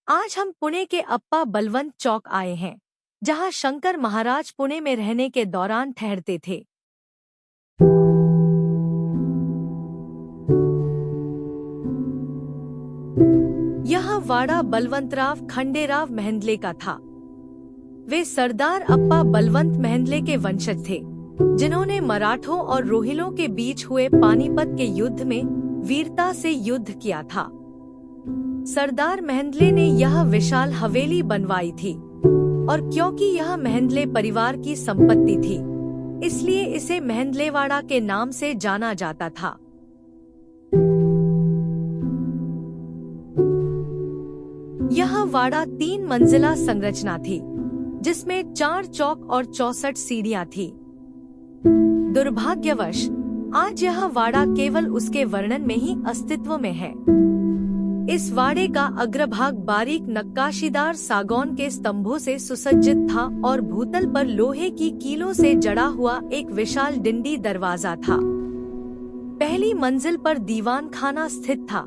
आज हम पुणे के अप्पा बलवंत चौक आए हैं, जहां शंकर महाराज पुणे में रहने के दौरान ठहरते थे। यह वाड़ा बलवंतराव खंडेराव मेहंदले का था। वे सरदार अप्पा बलवंत मेहंदले के वंशज थे, जिन्होंने मराठों और रोहिलों के बीच हुए पानीपत के युद्ध में वीरता से युद्ध किया था। सरदार मेहंदले ने यह विशाल हवेली बनवाई थी, और क्योंकि यह मेहंदले परिवार की संपत्ति थी, इसलिए इसे मेहंदलेवाड़ा के नाम से जाना जाता था। यह वाड़ा 3 मंजिला संरचना थी, जिसमें 4 चौक और 64 सीढ़ियां थी। दुर्भाग्यवश आज यह वाड़ा केवल उसके वर्णन में ही अस्तित्व में है। इस वाड़े का अग्रभाग बारीक नक्काशीदार सागौन के स्तंभों से सुसज्जित था और भूतल पर लोहे की कीलों से जड़ा हुआ एक विशाल डिंडी दरवाजा था। पहली मंजिल पर दीवान खाना स्थित था,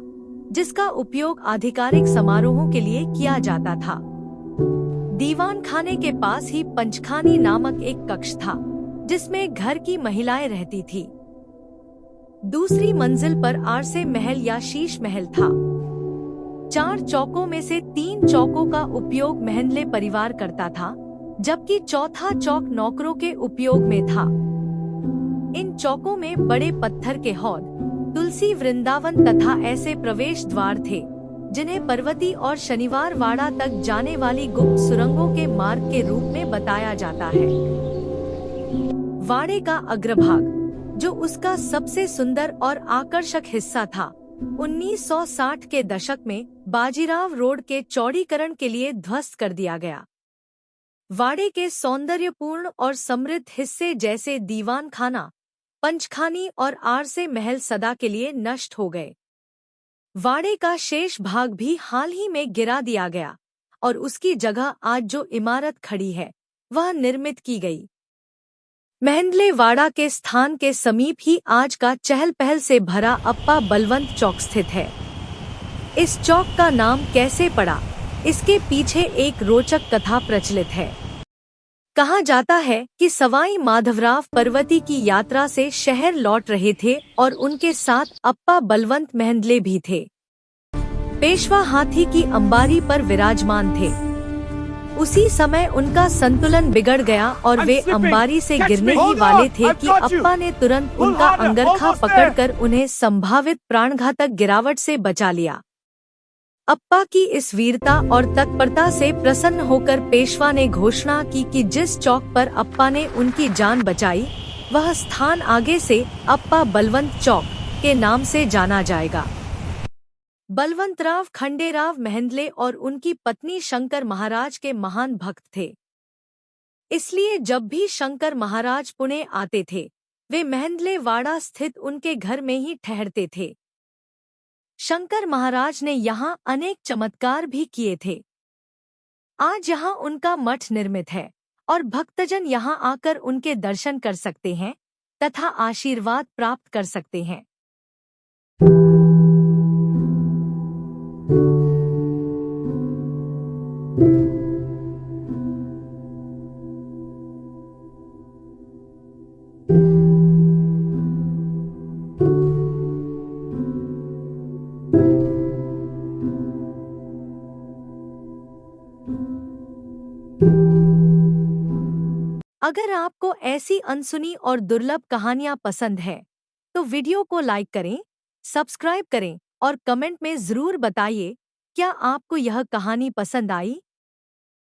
जिसका उपयोग आधिकारिक समारोहों के लिए किया जाता था। दीवान खाने के पास ही पंचखानी नामक एक कक्ष था, जिसमें घर की महिलाएं रहती थी। दूसरी मंजिल पर आरसे महल या शीश महल था। 4 चौकों में से 3 चौकों का उपयोग मेहंदले परिवार करता था, जबकि चौथा चौक नौकरों के उपयोग में था। इन चौकों में बड़े पत्थर के हौद, तुलसी वृंदावन तथा ऐसे प्रवेश द्वार थे, जिन्हें पर्वती और शनिवार वाड़ा तक जाने वाली गुप्त सुरंगों के मार्ग के रूप में बताया जाता है। वाड़े का अग्रभाग, जो उसका सबसे सुंदर और आकर्षक हिस्सा था, 1960 के दशक में बाजीराव रोड के चौड़ीकरण के लिए ध्वस्त कर दिया गया। वाड़े के सौंदर्यपूर्ण और समृद्ध हिस्से जैसे दीवान खाना, पंचखानी और आरसे महल सदा के लिए नष्ट हो गए। वाड़े का शेष भाग भी हाल ही में गिरा दिया गया, और उसकी जगह आज जो इमारत खड़ी है, वह निर्मित की गई। मेहंदले वाड़ा के स्थान के समीप ही आज का चहल पहल से भरा अप्पा बलवंत चौक स्थित है। इस चौक का नाम कैसे पड़ा, इसके पीछे एक रोचक कथा प्रचलित है। कहा जाता है कि सवाई माधवराव पर्वती की यात्रा से शहर लौट रहे थे और उनके साथ अप्पा बलवंत मेहंदले भी थे। पेशवा हाथी की अंबारी पर विराजमान थे। उसी समय उनका संतुलन बिगड़ गया और वे अंबारी से गिरने ही वाले थे कि अप्पा ने तुरंत उनका अंगरखा पकड़कर उन्हें संभावित प्राणघातक गिरावट से बचा लिया। अप्पा की इस वीरता और तत्परता से प्रसन्न होकर पेशवा ने घोषणा की कि जिस चौक पर अप्पा ने उनकी जान बचाई, वह स्थान आगे से अप्पा बलवंत चौक के नाम से जाना जाएगा। बलवंतराव खंडेराव मेहंदले और उनकी पत्नी शंकर महाराज के महान भक्त थे। इसलिए जब भी शंकर महाराज पुणे आते थे, वे मेहंदले वाड़ा स्थित उनके घर में ही ठहरते थे। शंकर महाराज ने यहाँ अनेक चमत्कार भी किए थे। आज यहाँ उनका मठ निर्मित है और भक्तजन यहाँ आकर उनके दर्शन कर सकते हैं तथा आशीर्वाद प्राप्त कर सकते हैं। अगर आपको ऐसी अनसुनी और दुर्लभ कहानियाँ पसंद है, तो वीडियो को लाइक करें, सब्सक्राइब करें और कमेंट में ज़रूर बताइए क्या आपको यह कहानी पसंद आई।